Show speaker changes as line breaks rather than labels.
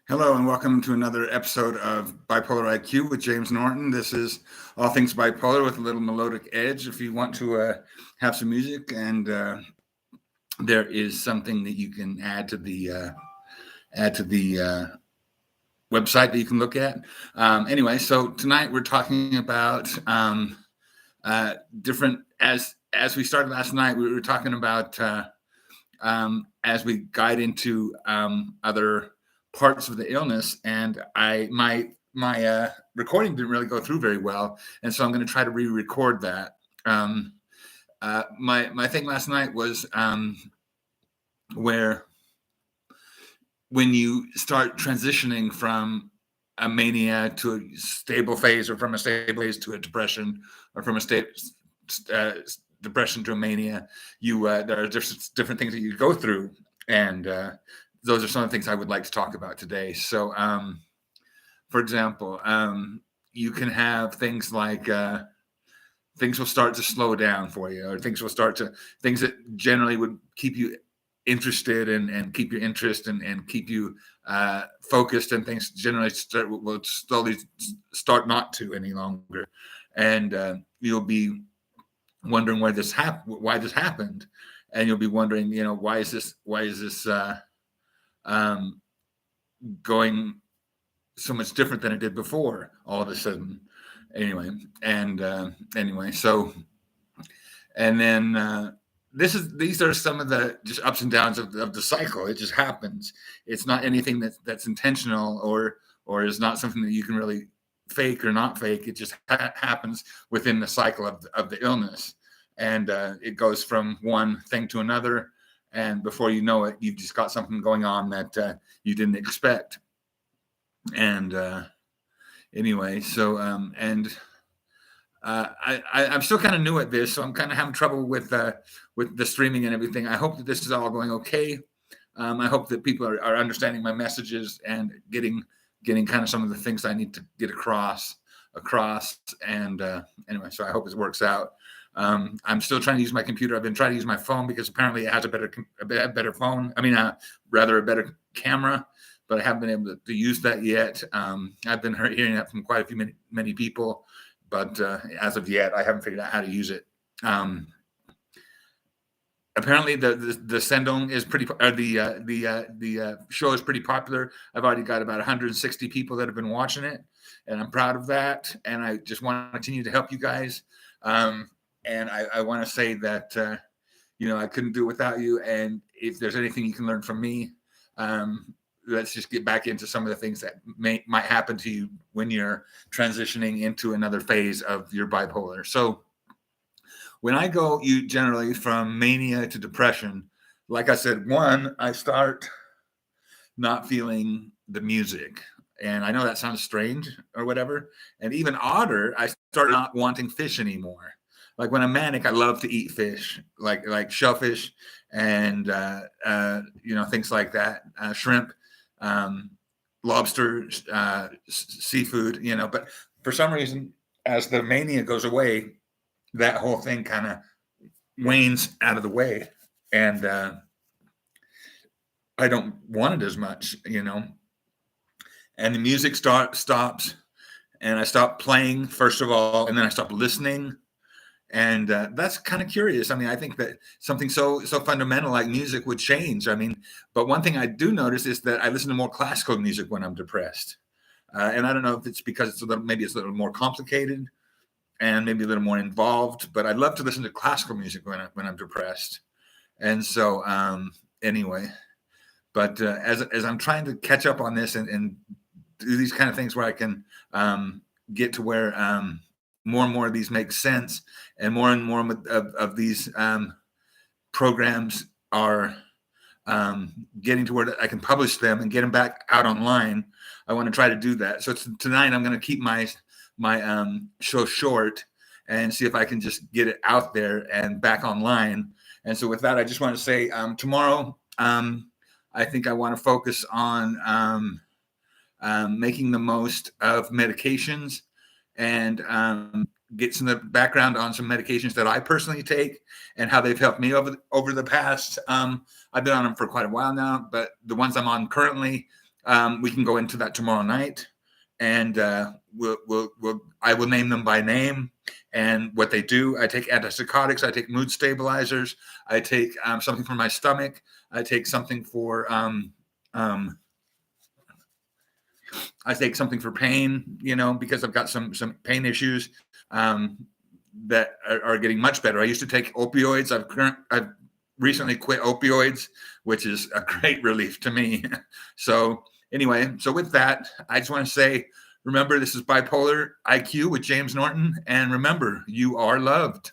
Hello and welcome to another episode of Bipolar IQ with James Norton. This is all things bipolar with a little melodic edge. If you want to have some music, and there is something that you can add to the website that you can look at. Anyway, so tonight we're talking about different. As we started last night, we were talking about as we guide into other parts of the illness, and my recording didn't really go through very well, and so I'm going to try to re-record that. My thing last night was where when you start transitioning from a mania to a stable phase, or from a stable phase to a depression, or from a depression to a mania, there are different things that you go through, and those are some of the things I would like to talk about today. So, for example, you can have things like things will start to slow down for you, or things that generally would keep you interested and keep your interest and keep you focused, and things generally will slowly start not to any longer, and you'll be wondering why this happened, and you'll be wondering, why is this going so much different than it did before all of a sudden. So, and then these are some of the just ups and downs of the cycle. It just happens. It's not anything that's intentional, or is not something that you can really fake or not fake. It just happens within the cycle of the illness, and it goes from one thing to another, and before you know it, you've just got something going on that you didn't expect. And I'm still kind of new at this, so I'm kind of having trouble with the streaming and everything. I hope that this is all going okay. I hope that people are understanding my messages and getting kind of some of the things I need to get across. And so I hope it works out. I'm still trying to use my computer. I've been trying to use my phone because apparently it has a better phone. Rather a better camera, but I haven't been able to use that yet. I've been hearing that from quite a few many people, but as of yet, I haven't figured out how to use it. Apparently, the sendong is pretty. The show is pretty popular. I've already got about 160 people that have been watching it, and I'm proud of that. And I just want to continue to help you guys. And I want to say that I couldn't do it without you. And if there's anything you can learn from me, let's just get back into some of the things that might happen to you when you're transitioning into another phase of your bipolar. So when I go generally from mania to depression, like I said, I start not feeling the music. And I know that sounds strange or whatever. And even odder, I start not wanting fish anymore. Like when I'm manic, I love to eat fish, like shellfish and things like that, shrimp, lobster, seafood. But for some reason, as the mania goes away, that whole thing kind of wanes out of the way, and I don't want it as much, And the music stops, and I stop playing first of all, and then I stop listening. And that's kind of curious. I think that something so fundamental like music would change. But one thing I do notice is that I listen to more classical music when I'm depressed. And I don't know if it's because it's a little more complicated and maybe a little more involved. But I love to listen to classical music when I'm depressed. And so but as I'm trying to catch up on this and do these kind of things where I can get to where more and more of these make sense, and more of these programs are getting to where I can publish them and get them back out online. I want to try to do that. So tonight I'm going to keep my show short and see if I can just get it out there and back online. And so with that, I just want to say tomorrow, I think I want to focus on making the most of medications, and get some of the background on some medications that I personally take and how they've helped me over the past. I've been on them for quite a while now, but the ones I'm on currently We can go into that tomorrow night, and I will name them by name and what they do. I take antipsychotics. I take mood stabilizers. I take something for my stomach. I take something for I take something for pain, because I've got some pain issues that are getting much better. I used to take opioids. I've recently quit opioids, which is a great relief to me. So anyway, so with that, I just want to say, remember, this is Bipolar IQ with James Norton, and remember, you are loved.